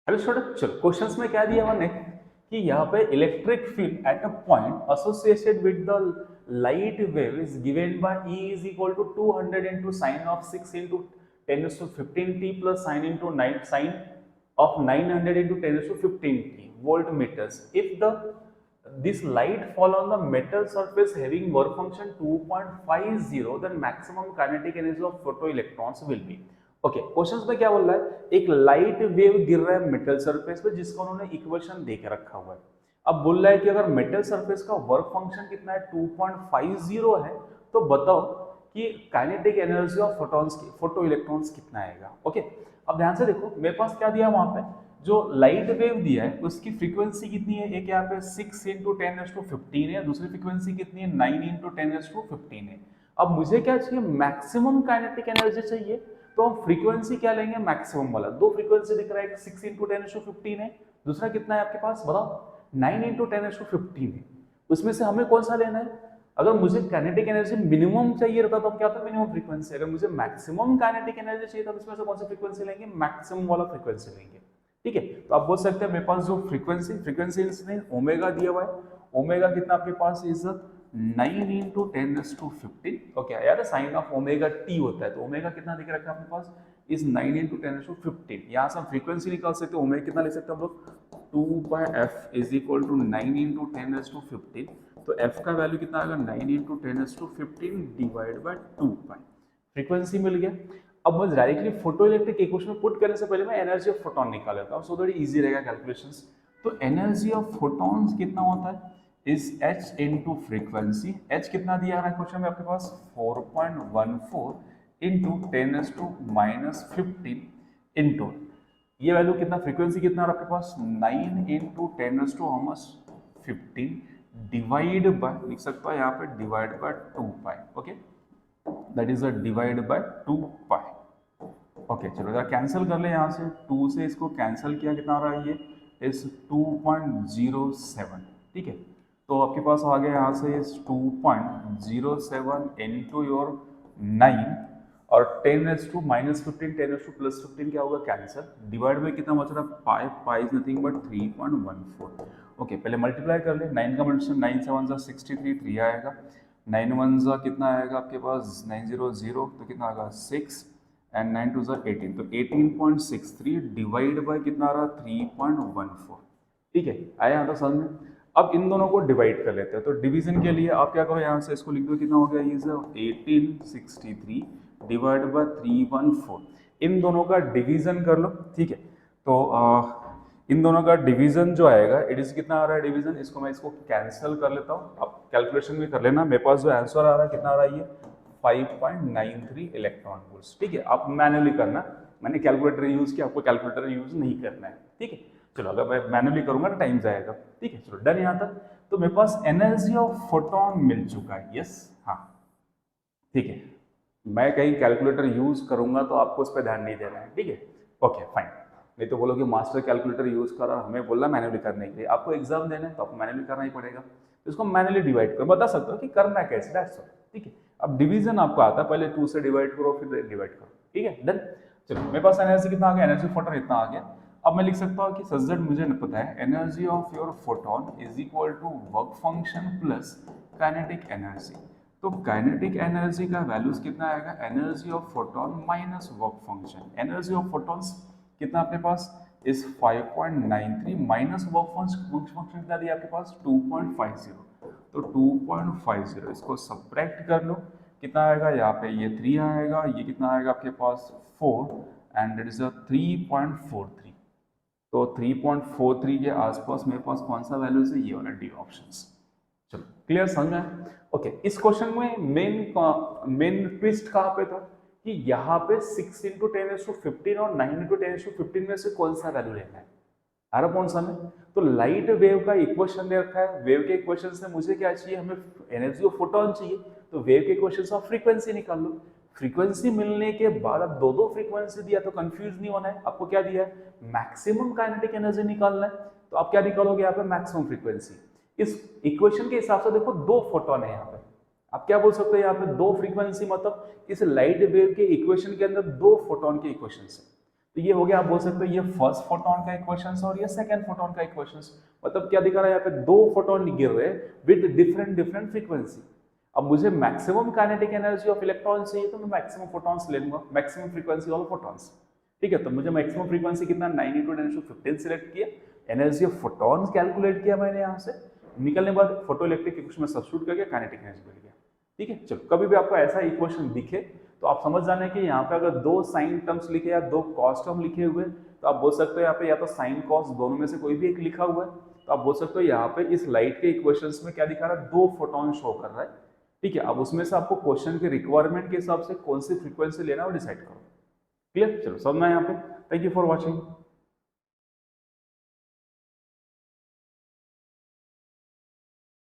Hello student, चलो questions में क्या दिया हमने कि यहाँ पे electric field at a point associated with the light wave is given by E is equal to 200 into sin of 6 into 10 to 15 t plus sin into 9 sin of 900 into 10 to 15 t voltmeters. If the this light fall on the metal surface having work function 2.50, then maximum kinetic energy of photoelectrons will be. Okay, questions में क्या बोल रहा है, एक light wave गिर रहा है metal surface पे जिसका उन्होंने इक्वेशन दे के रखा हुआ है। अब बोल रहा है कि अगर मेटल सरफेस का वर्क फंक्शन कितना है 2.50 है, तो बताओ कि काइनेटिक एनर्जी ऑफ फोटॉन्स की फोटो इलेक्ट्रॉन्स कितना आएगा। ओके, अब ध्यान से देखो मेरे पास क्या दिया वहां पे, जो लाइट वेव दिया है उसकी फ्रीक्वेंसी कितनी है, एक यहाँ पे 6 into 10⁻15 है, दूसरी फ्रीक्वेंसी कितनी है 9 into 10⁻15 है। अब मुझे क्या चाहिए, मैक्सिमम काइनेटिक एनर्जी चाहिए, तो हम फ्रीक्वेंसी क्या लेंगे, मैक्सिमम वाला। दो फ्रीक्वेंसी दिख रहा है, 6 into 10⁻15 है, दूसरा कितना है आपके पास बताओ 9 into 10⁻15 है। उसमें से हमें कौन सा लेना है, अगर मुझे काइनेटिक एनर्जी मिनिमम चाहिए रहता तो क्या था, मिनिमम फ्रीक्वेंसी। अगर मुझे मैक्सिमम काइनेटिक एनर्जी चाहिए तो इसमें से कौन सी फ्रीक्वेंसी लेंगे, मैक्सिमम वाला फ्रीक्वेंसी लेंगे। ठीक है, तो आप बोल सकते हैं मेरे पास जो फ्रीक्वेंसी इसमें ओमेगा दिया हुआ है, ओमेगा कितना आपके पास इज 9 into 10⁻15। ओके यार, साइन ऑफ ओमेगा टी होता है, तो ओमेगा कितना दिख रखा है अपने पास इज 9 into 10⁻15। यहाँ से हम फ्रीक्वेंसी निकाल सकते हैं, ओमेगा कितना ले सकते हैं हम लोग, 2/f is equal to 9 into 10⁻15। तो f का वैल्यू कितना आएगा 9 into 10⁻15 divide by 2 pi. Frequency मिल गया। अब मुझे डायरेक्टली फोटो इलेक्ट्रिक इक्वेशन में पुट करने से पहले मैं एनर्जी ऑफ फोटोन निकाल लेता हूँ, सो थोड़ी इजी रहेगा कैलकुलेशंस। तो एनर्जी ऑफ फोटॉन्स कितना होता है is h into frequency. h कितना दिया रहा है क्वेश्चन में आपके पास 4.14 इंटू 10⁻⁻15 इंटू ये वैल्यू कितना, फ्रीक्वेंसी कितना आपके पास 9 इंटू 10⁻15 डिवाइड बाय, लिख सकता है यहाँ पे divide by 2 pi. Okay, that is a divide by 2 pi. Okay चलो जरा कैंसिल कर ले, यहाँ से 2 से इसको कैंसिल किया, कितना आ रहा है ये इस 2.07। ठीक है, तो आपके पास आ गया यहाँ से इस 2.07 इंटू योर 9 और 10⁻⁻15 10⁻+15 क्या होगा, कैंसर, डिवाइड में कितना बच रहा है pi, pi is nothing but 3.14। Okay, पहले मल्टीप्लाई कर ले, 9 का मल्टीप्लिकेशन 9 7 जा 63 3 आएगा, 9 1 जा कितना आएगा आपके पास 900, तो कितना आएगा 6 एंड 9 2 जा 18, तो 18.63 डिवाइड बाय कितना आ रहा 3.14। ठीक है, आया यहाँ तक समझ में। अब इन दोनों को डिवाइड कर लेते हैं, तो डिवीजन के लिए आप क्या करो, यहाँ से इसको लिख दो, कितना हो गया ये 1863 डिवाइड बाय 314। इन दोनों का डिवीजन कर लो। ठीक है, तो इन दोनों का डिवीजन जो आएगा इट इज कितना आ रहा है डिवीजन, इसको मैं इसको कैंसिल कर लेता हूँ, आप कैलकुलेशन भी कर लेना। मेरे पास जो आंसर आ रहा है कितना आ रहा है ये 5.93 इलेक्ट्रॉन वोल्ट्स। ठीक है, आप मैनुअली करना, मैंने कैलकुलेटर यूज किया, आपको कैलकुलेटर यूज नहीं करना है। ठीक है, चलो अगर मैं मैनुअली करूंगा ना टाइम जाएगा। ठीक है, चलो डन यहाँ तक। तो मेरे पास एनर्जी ऑफ फोटोन मिल चुका है, यस हाँ। ठीक है, मैं कहीं कैलकुलेटर यूज करूंगा तो आपको उस पर ध्यान नहीं देना है। ठीक है, ओके फाइन। नहीं तो बोलोगे मास्टर कैलकुलेटर यूज कर रहा, हमें बोला मैनुअली करने के लिए, आपको एग्जाम देना है तो आपको मैनुअली करना ही पड़ेगा। इसको मैनुअली डिवाइड करो, बता सकते हो कि करना कैसे, दैट्स ऑल। ठीक है, अब डिवीजन आपको आता है, पहले 2 से डिवाइड करो फिर डिवाइड करो। ठीक है डन। चलो मेरे पास एनर्जी कितना आ गया, एनर्जी फोटोन इतना आ गया। अब मैं लिख सकता हूँ कि सर मुझे नहीं पता है, energy of your photon is equal to work function plus kinetic energy. तो काइनेटिक एनर्जी का वैल्यूज कितना आएगा, energy of photon minus work function. Energy of photons कितना अपने पास इस 5.93 माइनस वर्क फंक्शन कितना दिया आपके पास 2.50, तो 2.50 इसको सब्ट्रैक्ट कर लो, कितना आएगा यहाँ पे ये 3 आएगा, ये कितना आएगा आपके पास 4 एंड इट इज 3.43। तो 3.43 के आसपास मेरे पास कौन सा वैल्यू है, ये वाला डी ऑप्शंस। चलो क्लियर समझ में। ओके, इस क्वेश्चन में मेन ट्विस्ट कहाँ पे था कि यहाँ पे 6 into 10⁻15 और 9 into 10⁻15 में से कौन सा वैल्यू लेना है, आ रहा कौन सा में। तो लाइट वेव का इक्वेशन दे रखा है, वेव के इक्वेशन से मुझे क्या चाहिए, हमें एनर्जी ऑफ फोटोन चाहिए, तो वेव के इक्वेशन से आप फ्रीक्वेंसी निकाल लो। फ्रीक्वेंसी मिलने के बाद अब दो दो फ्रीक्वेंसी दिया तो कंफ्यूज नहीं होना है, आपको क्या दिया है मैक्सिमम काइनेटिक एनर्जी निकालना है, तो आप क्या निकालोगे यहाँ पे मैक्सिमम फ्रीक्वेंसी। इस इक्वेशन के हिसाब से देखो दो फोटोन है यहाँ पे, आप क्या बोल सकते हो यहाँ पे दो फ्रीक्वेंसी, मतलब इस लाइट वेव के इक्वेशन के अंदर दो फोटोन के इक्वेशन है। तो ये हो गया, आप बोल सकते हो ये फर्स्ट फोटोन का इक्वेशन और ये सेकंड फोटोन का इक्वेशन। मतलब क्या दिखा रहा है यहाँ पे, दो फोटोन गिर रहे विद डिफरेंट डिफरेंट फ्रीक्वेंसी। अब मुझे maximum kinetic energy of electron चाहिए तो मैं मैक्सिमम फोटॉन्स ले लूंगा, मैक्सिमम फ्रीक्वेंसी ऑफ फोटॉन्स। ठीक है, तो मुझे मैक्सिमम फ्रीक्वेंसी कितना 9 × 10⁻15 सिलेक्ट किया, एनर्जी ऑफ फोटॉन्स कैलकुलेट किया मैंने यहाँ से, निकलने बाद फोटो इलेक्ट्रिक इक्वेशन में सब्स्टिट्यूट करके काइनेटिक एनर्जी मिल गया। ठीक है, चलो कभी भी आपको ऐसा इक्वेशन दिखे तो आप समझ जाना है कि यहाँ पे अगर दो साइन टर्म्स लिखे या दो कॉस टर्म लिखे हुए तो आप बोल सकते हो यहाँ पे या तो साइन कॉस दोनों में से कोई भी एक लिखा हुआ है, तो आप बोल सकते हो यहाँ पे इस लाइट के इक्वेशंस में क्या दिखा रहा है, दो फोटोन शो कर रहा है। ठीक है, अब उसमें से आपको क्वेश्चन के रिक्वायरमेंट के हिसाब से कौन सी फ्रीक्वेंसी लेना है वो डिसाइड करो। क्लियर, चलो समझना है यहाँ पे। Thank you for watching.